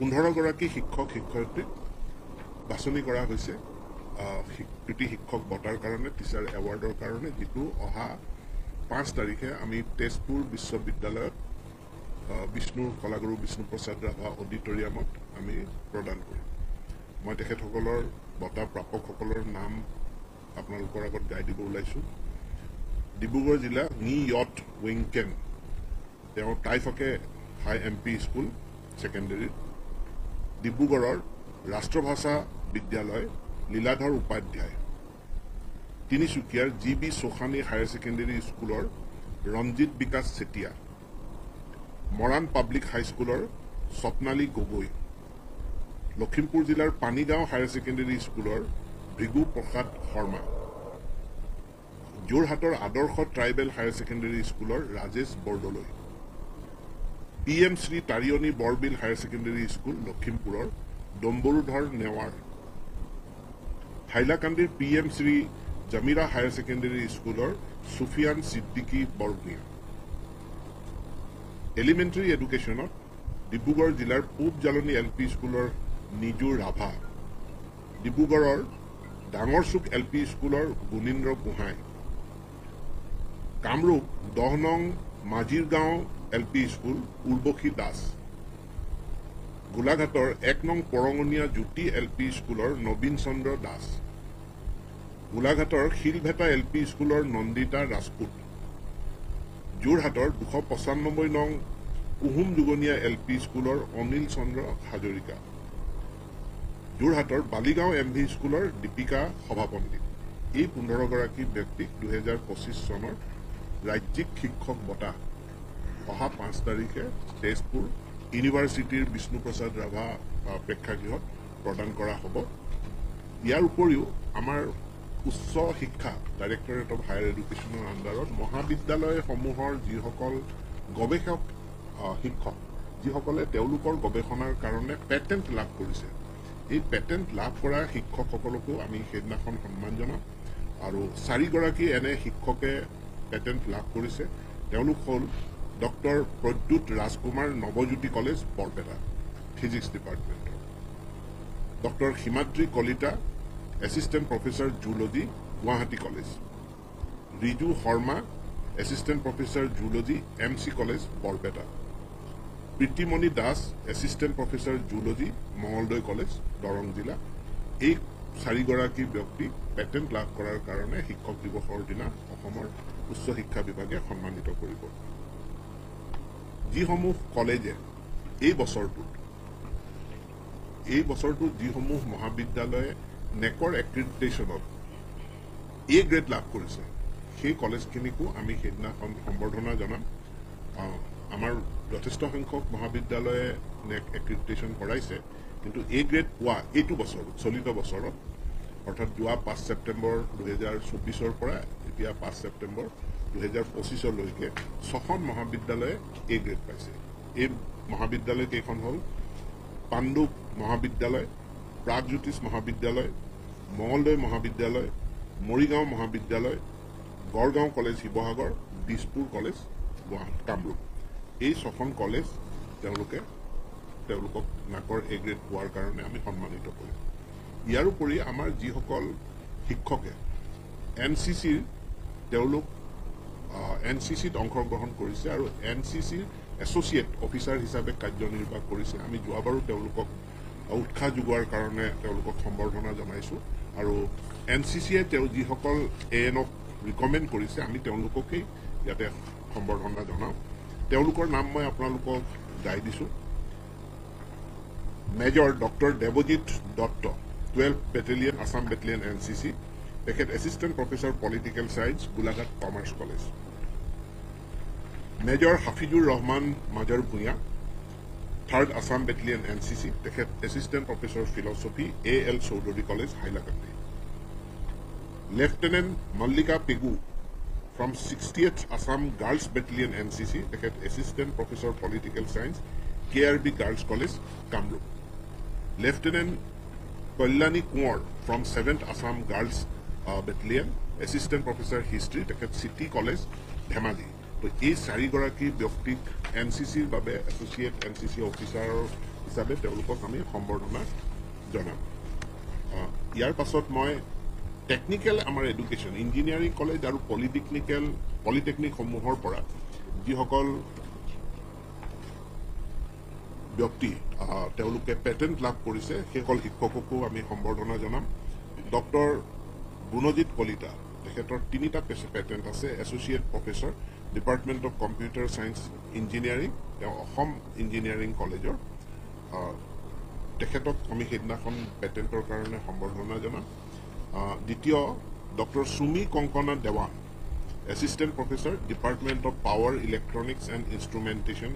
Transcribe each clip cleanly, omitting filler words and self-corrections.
15 গৰাকী শিক্ষক শিক্ষয়িত্ৰীক বাছনি কৰা হৈছে কৃতি শিক্ষক বঁটাৰ কাৰণে, টিচাৰ এৱাৰ্ডৰ কাৰণে, যিটো অহা 5 তাৰিখে আমি তেজপুৰ বিশ্ববিদ্যালয়ত বিষ্ণুৰ কলাগুৰু বিষ্ণুপ্ৰসাদ ৰাভা অডিটৰিয়ামত আমি প্ৰদান কৰিম। মই তেখেতসকলৰ বঁটা প্ৰাপকসকলৰ নাম আপোনালোকৰ আগত গাই দিব ওলাইছোঁ। ডিব্ৰুগড় জিলা নি য়ট উইংকেন, তেওঁ টাইফকে হাই MP স্কুল ছেকেণ্ডেৰীত। ডিব্ৰুগড়ৰ ৰাষ্ট্ৰভাষা বিদ্যালয় লীলাধৰ উপাধ্যায়। তিনিচুকীয়াৰ GB চৌখানী হায়াৰ ছেকেণ্ডেৰী স্কুলৰ ৰঞ্জিত বিকাশ চেতিয়া। মৰাণ পাব্লিক হাইস্কুলৰ স্বপ্নালী গগৈ। লখিমপুৰ জিলাৰ পানীগাঁও হায়াৰ ছেকেণ্ডেৰী স্কুলৰ ভৃগু প্ৰসাদ শৰ্মা। যোৰহাটৰ আদৰ্শ ট্ৰাইবেল হায়াৰ ছেকেণ্ডেৰী স্কুলৰ Rajesh Bordoloi. PM Shri Tariyoni Borbil higher secondary school লখিমপুৰৰ ডম্বৰুধৰ নেৱাৰ। হাইলাকান্দিৰ PM Shri Jamira higher secondary স্কুলৰ সুফিয়ান ছিদ্দিকী বৰভূঞা। এলিমেণ্টাৰী এডুকেশ্যনত ডিব্ৰুগড় জিলাৰ পূব জালনী LP স্কুলৰ নিজু ৰাভা। ডিব্ৰুগড়ৰ ডাঙৰচুক LP স্কুলৰ গুণীন্দ্ৰ গোহাঁই। কামৰূপ 10 নং মাজিৰগাঁও LP স্কুল উৰ্বশী দাস। গোলাঘাটৰ 1 নং পৰঙনীয়া জ্যোতি LP স্কুলৰ নবীন চন্দ্ৰ দাস। গোলাঘাটৰ শিলভেটা LP স্কুলৰ নন্দিতা ৰাজপুত। যোৰহাটৰ 295 নং কুহুম যুগনীয়া LP স্কুলৰ অনিল চন্দ্ৰ হাজৰিকা। যোৰহাটৰ বালিগাঁও MV স্কুলৰ দীপিকা সভাপতি। এই 15 গৰাকী ব্যক্তিক 2025 চনৰ ৰাজ্যিক শিক্ষক বঁটা অহা 5 তাৰিখে তেজপুৰ ইউনিভাৰ্চিটিৰ বিষ্ণুপ্ৰসাদ ৰাভা প্ৰেক্ষাগৃহত প্ৰদান কৰা হ'ব। ইয়াৰ উপৰিও আমাৰ উচ্চ শিক্ষা ডাইৰেক্টৰেট অফ হায়াৰ এডুকেশ্যনৰ আণ্ডাৰত মহাবিদ্যালয়সমূহৰ যিসকল গৱেষক শিক্ষক, যিসকলে তেওঁলোকৰ গৱেষণাৰ কাৰণে পেটেণ্ট লাভ কৰিছে, এই পেটেণ্ট লাভ কৰা শিক্ষকসকলকো আমি সেইদিনাখন সন্মান জনাম। আৰু 4 গৰাকী এনে শিক্ষকে পেটেণ্ট লাভ কৰিছে। তেওঁলোক হ'ল doctor Pradyut Rajkumar Nabajyoti college Barpeta physics ডিপাৰ্টমেণ্টৰ, doctor Himadri Kalita assistant professor zoology Guwahati college, Riju Sharma assistant professor zoology MC college Barpeta, Pritimoni Das assistant professor zoology Mangaldoi college Darrang জিলা। এই 4 গৰাকী ব্যক্তি পেটেণ্ট লাভ কৰাৰ কাৰণে শিক্ষক দিৱসৰ দিনা অসমৰ উচ্চ শিক্ষা বিভাগে সন্মানিত কৰিব। যিসমূহ কলেজে এই বছৰটোত যিসমূহ মহাবিদ্যালয়ে নেকৰ এক্ৰিডিটেশ্যনত A গ্ৰেড লাভ কৰিছে, সেই কলেজখিনিকো আমি সেইদিনাখন সম্বৰ্ধনা জনাম। আমাৰ যথেষ্ট সংখ্যক মহাবিদ্যালয়ে নেক এক্ৰিডিটেশ্যন কৰাইছে, কিন্তু A গ্ৰেড পোৱা এইটো বছৰত, চলিত বছৰত, অৰ্থাৎ যোৱা 5 ছেপ্টেম্বৰ 2024 পৰা এতিয়া 5 ছেপ্টেম্বৰ 2025লৈকে 6খন মহাবিদ্যালয়ে A গ্ৰেড পাইছে। এই মহাবিদ্যালয় কেইখন হ'ল পাণ্ডুপ মহাবিদ্যালয়, প্ৰাগজ্যোতিষ মহাবিদ্যালয়, মঙলদৈ মহাবিদ্যালয়, মৰিগাঁও মহাবিদ্যালয়, গড়গাঁও কলেজ শিৱসাগৰ, দিছপুৰ কলেজ কামৰূপ। এই 6খন কলেজ তেওঁলোকক নাকৰ A গ্ৰেড পোৱাৰ কাৰণে আমি সন্মানিত কৰিম। ইয়াৰ উপৰি আমাৰ যিসকল শিক্ষকে NCCৰ তেওঁলোক NCCত অংশগ্ৰহণ কৰিছে আৰু NCCৰ এছ'চিয়েট অফিচাৰ হিচাপে কাৰ্যনিৰ্বাহ কৰিছে, আমি যোৱাবাৰো তেওঁলোকক উৎসাহ যোগোৱাৰ কাৰণে তেওঁলোকক সম্বৰ্ধনা জনাইছোঁ। আৰু NCCয়ে যিসকল ANক ৰিকমেণ্ড কৰিছে, আমি তেওঁলোককেই ইয়াতে সম্বৰ্ধনা জনাওঁ। তেওঁলোকৰ নাম মই আপোনালোকক গাই দিছোঁ। Major doctor Debajit Dutta 12 battalion Assam battalion NCC, তেখেত assistant professor political science Golaghat commerce college. Major Hafizur Rahman Mazar Bhuyan 3rd Assam battalion NCC, তেখেত assistant professor philosophy AL Choudhury college Hailakandi. Lieutenant Mallika Pegu from 60th Assam Girls Battalion NCC, তেখেত assistant professor political science KRB girls college Kamrup. Lieutenant Kalyani Konwar from 7th Assam Girls Battalion, assistant professor history, তেখেত city college Dhemaji. তো এই 4 গৰাকী ব্যক্তিক NCCৰ বাবে associate NCC অফিচাৰৰ হিচাপে তেওঁলোকক আমি সম্বৰ্ধনা জনাম। ইয়াৰ পাছত মই টেকনিকেল আমাৰ এডুকেশ্যন ইঞ্জিনিয়াৰিং কলেজ আৰু পলিটেকনিকসমূহৰ পৰা যিসকল ব্যক্তি তেওঁলোকে পেটেণ্ট লাভ কৰিছে সেইসকল শিক্ষককো আমি সম্বৰ্ধনা জনাম। ডক্টৰ গুণজিৎ কলিতা, তেখেতৰ 3টা পেটেণ্ট আছে। Associate professor, department of computer science engineering, তেওঁ অসম ইঞ্জিনিয়াৰিং কলেজৰ। তেখেতক আমি সেইদিনাখন পেটেণ্টৰ কাৰণে সম্বৰ্ধনা জনাম। দ্বিতীয় doctor Sumi Kankana Dewan, assistant professor, department of power electronics and instrumentation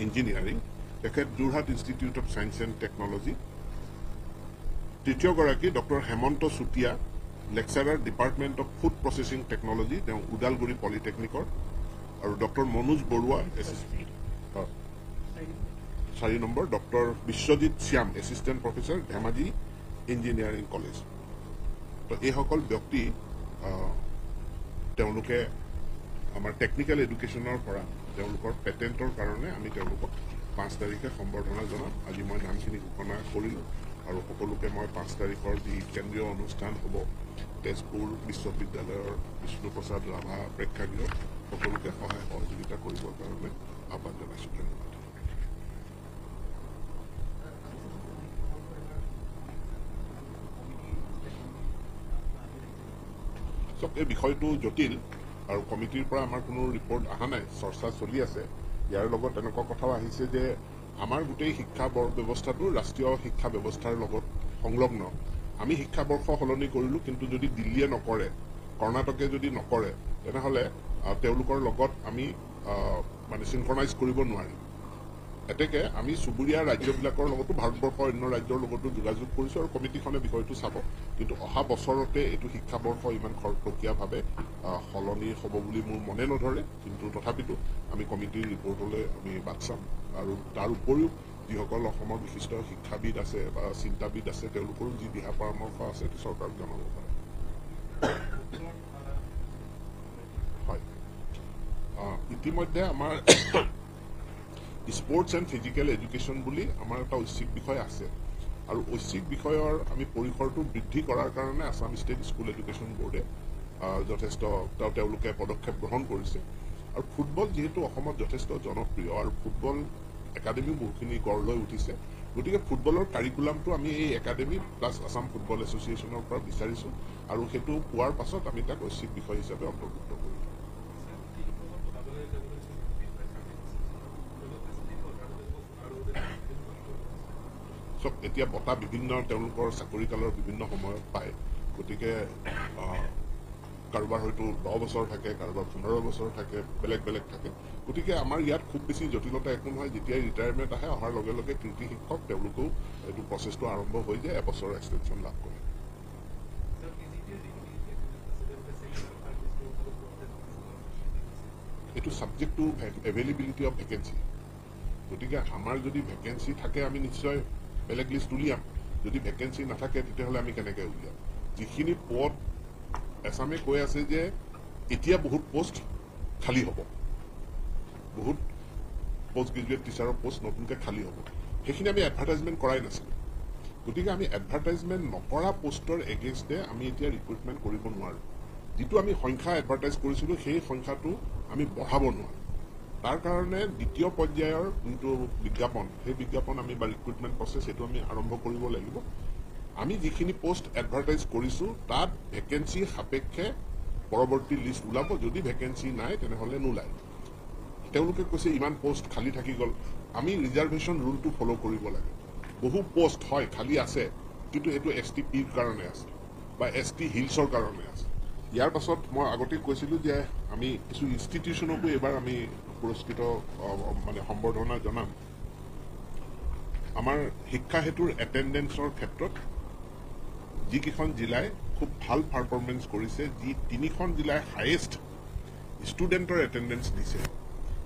engineering, তেখেত Jorhat institute of science and technology. তৃতীয়গৰাকী doctor Hemanta Chutia, lecturer, department of food processing technology, তেওঁ ওদালগুৰি পলিটেকনিকৰ। আৰু doctor Manoj Baruah, 4 number doctor Biswajit Shyam, assistant professor, Dhemaji engineering college. তো এইসকল ব্যক্তি তেওঁলোকে আমাৰ টেকনিকেল এডুকেশ্যনৰ পৰা তেওঁলোকৰ পেটেণ্টৰ কাৰণে আমি তেওঁলোকক 5 তাৰিখে সম্বৰ্ধনা জনাম। আজি মই নামখিনি ঘোষণা কৰিলোঁ আৰু সকলোকে মই 5 তাৰিখৰ যি কেন্দ্ৰীয় অনুষ্ঠান হ'ব তেজপুৰ বিশ্ববিদ্যালয়ৰ বিষ্ণুপ্ৰসাদ ৰাভা প্ৰেক্ষাগৃহত সকলোকে সহায় সহযোগিতা কৰিবৰ কাৰণে আহ্বান জনাইছোঁ। ধন্যবাদ। এই বিষয়টো জটিল আৰু কমিটিৰ পৰা আমাৰ কোনো ৰিপৰ্ট অহা নাই, চৰ্চা চলি আছে। ইয়াৰ লগত এনেকুৱা কথাও আহিছে যে আমাৰ গোটেই শিক্ষা ব্যৱস্থাটো ৰাষ্ট্ৰীয় শিক্ষা ব্যৱস্থাৰ লগত সংলগ্ন। আমি শিক্ষাবৰ্ষ সলনি কৰিলোঁ, কিন্তু যদি দিল্লীয়ে নকৰে, কৰ্ণাটকে যদি নকৰে, তেনেহ'লে তেওঁলোকৰ লগত আমি মানে চিনক্ৰনাইজ কৰিব নোৱাৰিম। এতেকে আমি চুবুৰীয়া ৰাজ্যবিলাকৰ লগতো ভাৰতবৰ্ষৰ অন্য ৰাজ্যৰ লগতো যোগাযোগ কৰিছোঁ আৰু কমিটিখনে বিষয়টো চাব। কিন্তু অহা বছৰতে এইটো শিক্ষাবৰ্ষ ইমান খৰতকীয়াভাৱে সলনি হ'ব বুলি মোৰ মনে নধৰে। কিন্তু তথাপিতো আমি কমিটিৰ ৰিপৰ্টলৈ আমি বাট চাম। আৰু তাৰ উপৰিও যিসকল অসমৰ বিশিষ্ট শিক্ষাবিদ আছে বা চিন্তাবিদ আছে, তেওঁলোকৰো যি দিহা পৰামৰ্শ আছে সেইটো চৰকাৰক জনাব পাৰে। হয়, ইতিমধ্যে আমাৰ স্পৰ্টছ এণ্ড ফিজিকেল এডুকেশ্যন বুলি আমাৰ এটা ঐচ্ছিক বিষয় আছে আৰু ঐচ্ছিক বিষয়ৰ আমি পৰিসৰটো বৃদ্ধি কৰাৰ কাৰণে আছাম ষ্টেট স্কুল এডুকেশ্যন বোৰ্ডে যথেষ্ট তেওঁলোকে পদক্ষেপ গ্ৰহণ কৰিছে। আৰু ফুটবল যিহেতু অসমত যথেষ্ট জনপ্ৰিয় আৰু ফুটবল একাডেমিও বহুখিনি গঢ় লৈ উঠিছে, গতিকে ফুটবলৰ কাৰিকুলামটো আমি এই একাডেমি প্লাছ আছাম ফুটবল এছ'চিয়েশ্যনৰ পৰা বিচাৰিছোঁ আৰু সেইটো পোৱাৰ পাছত আমি তাক ঐচ্ছিক বিষয় হিচাপে অন্তৰ্ভুক্ত কৰিম। এতিয়া বঁটা বিভিন্ন তেওঁলোকৰ চাকৰিকালৰ বিভিন্ন সময়ত পায়, গতিকে কাৰোবাৰ হয়তো 10 বছৰ থাকে, কাৰোবাৰ 15 বছৰ থাকে, বেলেগ বেলেগ থাকে। গতিকে আমাৰ ইয়াত খুব বেছি জটিলতা একো নহয়। যেতিয়াই ৰিটায়াৰমেণ্ট আহে, অহাৰ লগে লগে কৃতি শিক্ষক তেওঁলোকেও এইটো প্ৰচেছটো আৰম্ভ হৈ যায়, এবছৰৰ এক্সটেনশ্যন লাভ কৰে। এইটো subject to availability of vacancy. গতিকে আমাৰ যদি ভেকেঞ্চি থাকে আমি নিশ্চয় বেলেগ লিষ্ট উলিয়াম, যদি ভেকেঞ্চি নাথাকে তেতিয়াহ'লে আমি কেনেকৈ উলিয়াম। যিখিনি পদ এছামে কৈ আছে যে এতিয়া বহুত পোষ্ট খালী হ'ব, বহুত পোষ্ট গ্ৰেজুৱেট টিচাৰৰ পোষ্ট নতুনকৈ খালী হ'ব, সেইখিনি আমি এডভাৰটাইজমেণ্ট কৰাই নাছিলোঁ। গতিকে আমি এডভাৰটাইজমেণ্ট নকৰা পোষ্টৰ এগেইনষ্টে আমি এতিয়া ৰিক্ৰুইটমেণ্ট কৰিব নোৱাৰোঁ। যিটো আমি সংখ্যা এডভাৰটাইজ কৰিছিলোঁ সেই সংখ্যাটো আমি বঢ়াব নোৱাৰোঁ। তাৰ কাৰণে দ্বিতীয় পৰ্যায়ৰ যোনটো বিজ্ঞাপন, সেই বিজ্ঞাপন আমি বা ৰিক্ৰুইটমেণ্ট প্ৰচেছ সেইটো আমি আৰম্ভ কৰিব লাগিব। আমি যিখিনি পোষ্ট এডভাৰটাইজ কৰিছোঁ তাত ভেকেঞ্চি সাপেক্ষে পৰৱৰ্তী লিষ্ট ওলাব। যদি ভেকেঞ্চি নাই তেনেহ'লে নোলায়। তেওঁলোকে কৈছে ইমান পোষ্ট খালী থাকি গ'ল, আমি ৰিজাৰ্ভেশ্যন ৰুলটো ফ'ল' কৰিব লাগে। বহু পোষ্ট হয় খালী আছে, কিন্তু সেইটো ST Pৰ কাৰণে আছে বা ST হিলছৰ কাৰণে আছে। ইয়াৰ পাছত মই আগতে কৈছিলোঁ যে আমি কিছু ইনষ্টিটিউশ্যনকো এইবাৰ আমি পুৰস্কৃত মানে সম্বৰ্ধনা জনাম। আমাৰ শিক্ষা হেতুৰ এটেণ্ডেঞ্চৰ ক্ষেত্ৰত যিকেইখন জিলাই খুব ভাল পাৰফৰ্মেঞ্চ কৰিছে, যি 3খন জিলাই হায়েষ্ট ষ্টুডেণ্টৰ এটেণ্ডেঞ্চ দিছে,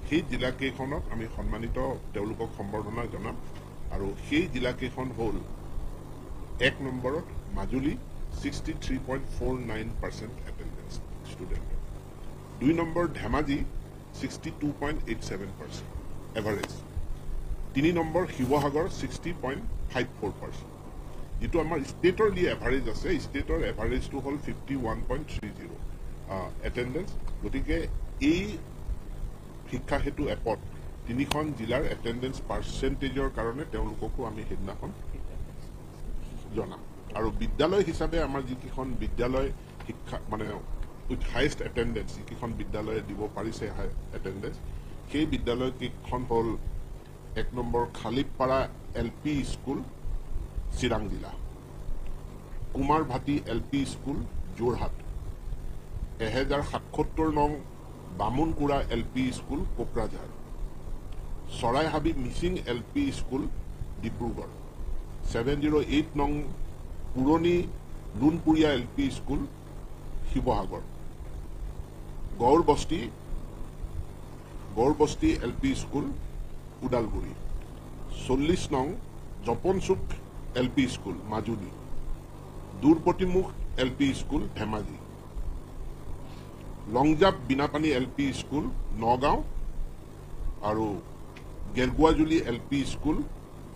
সেই জিলাকেইখনক আমি সন্মানিত তেওঁলোকক সম্বৰ্ধনা জনাম। আৰু সেই জিলাকেইখন হ'ল 1 নম্বৰত মাজুলী 63.49% এটেণ্ডেঞ্চ ষ্টুডেণ্টৰ, 2 number Dhemaji 62.87% average, 3 number Sivasagar 60.54%। যেটো আমাৰ ষ্টেটৰ যি এভাৰেজ আছে ষ্টেটৰ এভাৰেজটো হ'ল 51.30 এটেন্ডেন্স। গতিকে এই শিক্ষা হেতু এপত 3খন জিলাৰ এটেন্ডেন্স পাৰ্চেন্টেজৰ কাৰণে তেওঁলোককো আমি সেইদিনাখন জনাম। আৰু বিদ্যালয় হিচাপে আমাৰ যিকেইখন বিদ্যালয় শিক্ষা মানে উইথ হাইয়েষ্ট এটেন্ডেন্স যিকেইখন বিদ্যালয়ে দিব পাৰিছে হাই এটেন্ডেন্স সেই বিদ্যালয় কেইখন হ'ল 1 number Khalipara LP school Chirang জিলা, কুমাৰ ভাটি LP স্কুল যোৰহাট, 1077 নং Bamunkura LP school Kokrajhar, Choraihabi Mising LP school Dibrugarh, 708 নং পুৰণি Lunpuria LP school Sivasagar, Garbasti LP school Udalguri, 40 নং Japonchuk LP school Majuli, Durpatimukh LP school Dhemaji, Longjap Binapani LP school Nagaon আৰু গেলগুৱাজুলি LP স্কুল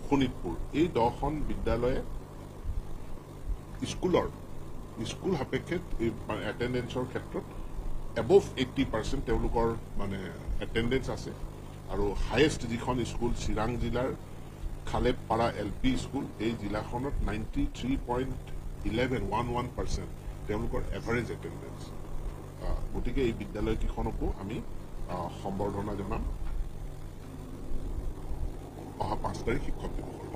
শোণিতপুৰ। এই 10খন বিদ্যালয়ে স্কুল সাপেক্ষে এটেন্ডেন্সৰ ক্ষেত্ৰত এবভ 80% তেওঁলোকৰ মানে এটেন্ডেন্স আছে। আৰু হাইয়েষ্ট যিখন স্কুল চিৰাং জিলাৰ খালেপাৰা LP স্কুল এই জিলাখনত 93.11% তেওঁলোকৰ এভাৰেজ এটেন্ডেন্স। গতিকে এই বিদ্যালয়কেইখনকো আমি সম্বৰ্ধনা জনাম অহা 5 তাৰিখ শিক্ষক দিৱসৰ।